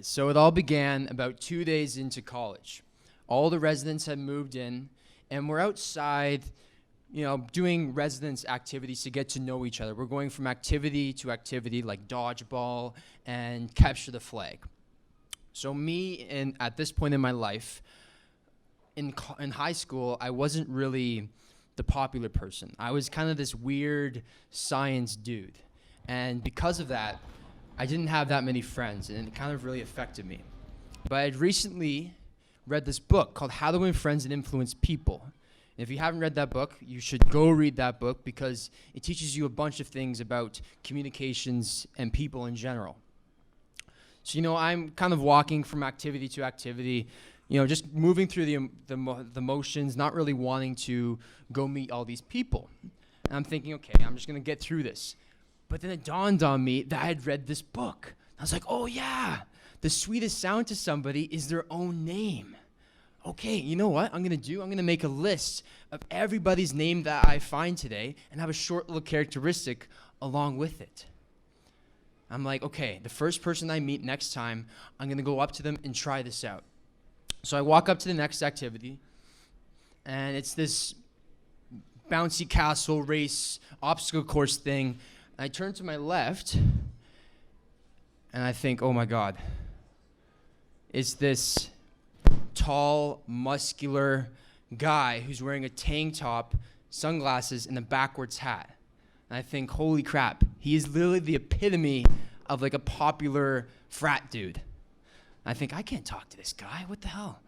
guys. So it all began about 2 days into college. All the residents had moved in, and we're outside, doing residence activities to get to know each other. We're going from activity to activity, like dodgeball and capture the flag. So me, and at this point in my life, in high school, I wasn't really the popular person. I was kind of this weird science dude. And because of that, I didn't have that many friends, and it kind of really affected me. But I had recently read this book called How to Win Friends and Influence People. And if you haven't read that book, you should go read that book because it teaches you a bunch of things about communications and people in general. So, I'm kind of walking from activity to activity, just moving through the motions, not really wanting to go meet all these people. And I'm thinking, okay, I'm just going to get through this. But then it dawned on me that I had read this book. I was like, oh yeah, the sweetest sound to somebody is their own name. Okay, you know what I'm going to do? I'm going to make a list of everybody's name that I find today and have a short little characteristic along with it. I'm like, okay, the first person I meet next time, I'm going to go up to them and try this out. So I walk up to the next activity, and it's this bouncy castle race obstacle course thing. I turn to my left, and I think, oh my God, it's this tall, muscular guy who's wearing a tank top, sunglasses, and a backwards hat. And I think, holy crap, he is literally the epitome of like a popular frat dude. And I think, I can't talk to this guy, what the hell?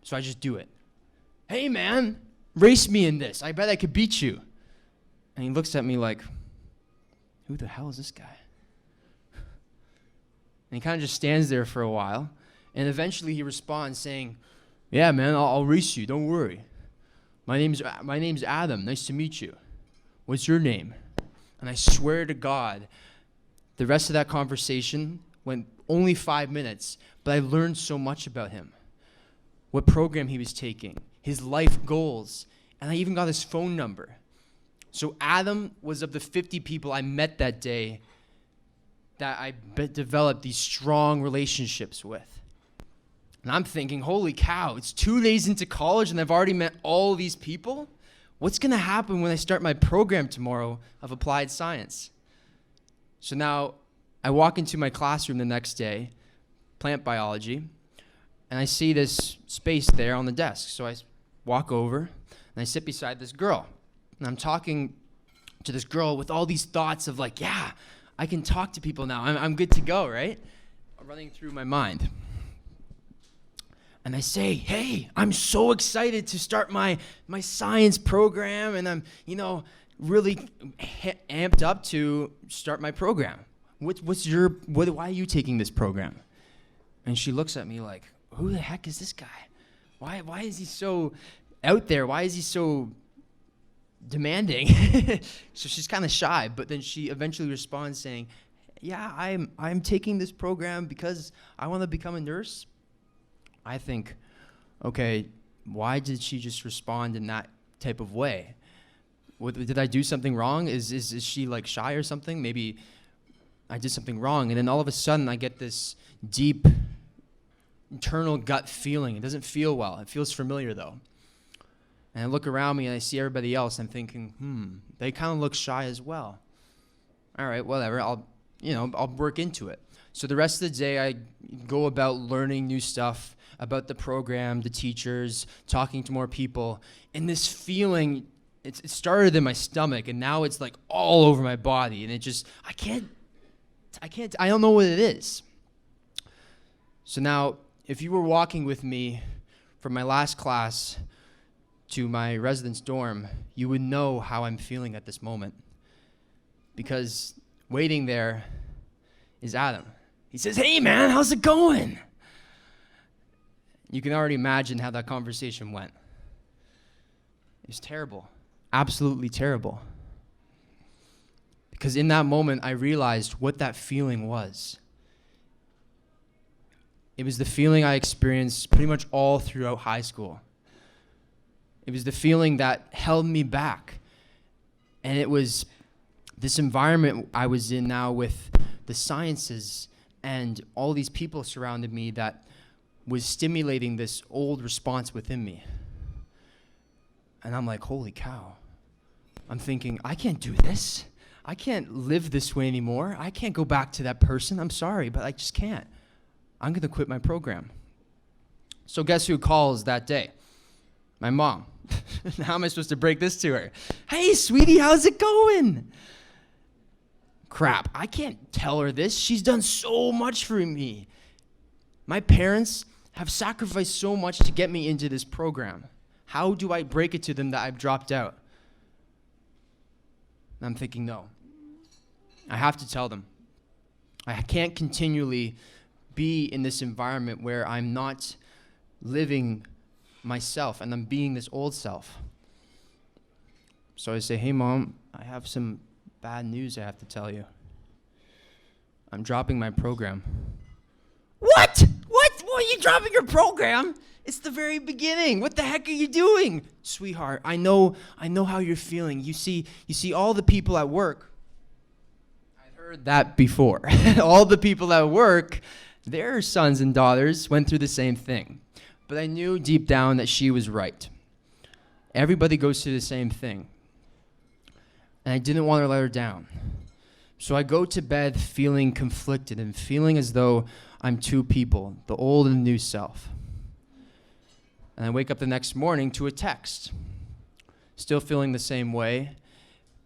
So I just do it. Hey man, race me in this, I bet I could beat you. And he looks at me like, who the hell is this guy? And he kind of just stands there for a while. And eventually he responds saying, yeah, man, I'll race you. Don't worry. My name's Adam. Nice to meet you. What's your name? And I swear to God, the rest of that conversation went only 5 minutes, but I learned so much about him. What program he was taking, his life goals, and I even got his phone number. So Adam was of the 50 people I met that day that I developed these strong relationships with. And I'm thinking, holy cow, it's 2 days into college and I've already met all these people? What's going to happen when I start my program tomorrow of applied science? So now I walk into my classroom the next day, plant biology, and I see this space there on the desk. So I walk over and I sit beside this girl. And I'm talking to this girl with all these thoughts of like, yeah, I can talk to people now. I'm good to go, right? Running through my mind. And I say, hey, I'm so excited to start my science program, and I'm, really amped up to start my program. Why are you taking this program? And she looks at me like, who the heck is this guy? Why is he so out there? Why is he so demanding? So she's kind of shy, but then she eventually responds saying, yeah, I'm taking this program because I want to become a nurse. I think, okay, why did she just respond in that type of way? Did I do something wrong? Is she like shy or something? Maybe I did something wrong. And then all of a sudden I get this deep internal gut feeling. It doesn't feel well. It feels familiar though. And I look around me and I see everybody else. I'm thinking, they kind of look shy as well. All right, whatever. I'll work into it. So the rest of the day I go about learning new stuff about the program, the teachers, talking to more people. And this feeling, it started in my stomach and now it's like all over my body. And it just, I don't know what it is. So now, if you were walking with me from my last class to my residence dorm, you would know how I'm feeling at this moment. Because waiting there is Adam. He says, hey man, how's it going? You can already imagine how that conversation went. It was terrible, absolutely terrible. Because in that moment, I realized what that feeling was. It was the feeling I experienced pretty much all throughout high school. It was the feeling that held me back. And it was this environment I was in now with the sciences and all these people surrounded me that was stimulating this old response within me. And I'm like, holy cow. I'm thinking, I can't do this. I can't live this way anymore. I can't go back to that person. I'm sorry, but I just can't. I'm going to quit my program. So guess who calls that day? My mom. How am I supposed to break this to her? Hey, sweetie, how's it going? Crap, I can't tell her this. She's done so much for me. My parents have sacrificed so much to get me into this program. How do I break it to them that I've dropped out? And I'm thinking, no. I have to tell them. I can't continually be in this environment where I'm not living myself and I'm being this old self. So I say, hey, Mom, I have some bad news I have to tell you. I'm dropping my program. What? What? Are you dropping your program? It's the very beginning. What the heck are you doing? Sweetheart, I know how you're feeling. You see all the people at work. I've heard that before. All the people at work, their sons and daughters went through the same thing. But I knew deep down that she was right. Everybody goes through the same thing. And I didn't want to let her down. So I go to bed feeling conflicted and feeling as though I'm two people, the old and the new self. And I wake up the next morning to a text, still feeling the same way,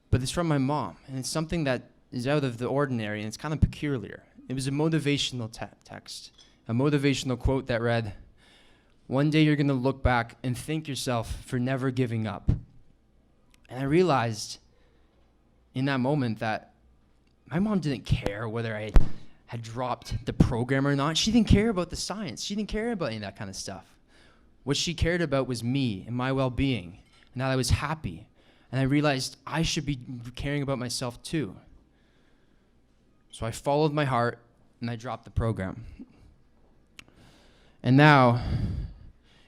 but it's from my mom, and it's something that is out of the ordinary, and it's kind of peculiar. It was a motivational text, a motivational quote that read, "One day you're going to look back and thank yourself for never giving up." And I realized in that moment that my mom didn't care whether I had dropped the program or not. She didn't care about the science. She didn't care about any of that kind of stuff. What she cared about was me and my well-being, and that I was happy. And I realized I should be caring about myself too. So I followed my heart, and I dropped the program. And now,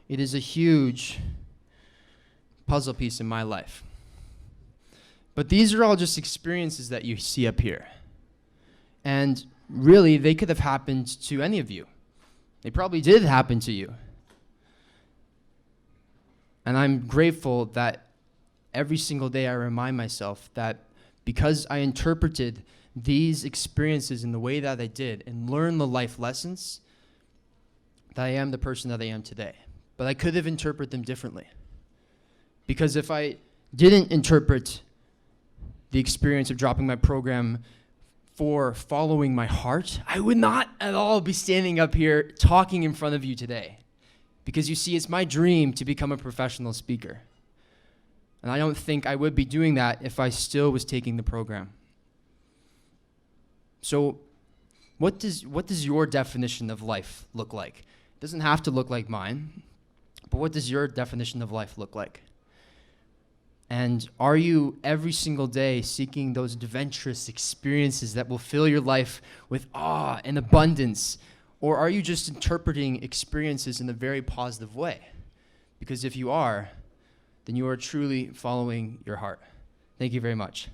it is a huge puzzle piece in my life. But these are all just experiences that you see up here. And really, they could have happened to any of you. They probably did happen to you. And I'm grateful that every single day I remind myself that because I interpreted these experiences in the way that I did and learned the life lessons, that I am the person that I am today. But I could have interpreted them differently. Because if I didn't interpret the experience of dropping my program for following my heart, I would not at all be standing up here talking in front of you today. Because you see, it's my dream to become a professional speaker. And I don't think I would be doing that if I still was taking the program. So what does your definition of life look like? It doesn't have to look like mine, but what does your definition of life look like? And are you every single day seeking those adventurous experiences that will fill your life with awe and abundance? Or are you just interpreting experiences in a very positive way? Because if you are, then you are truly following your heart. Thank you very much.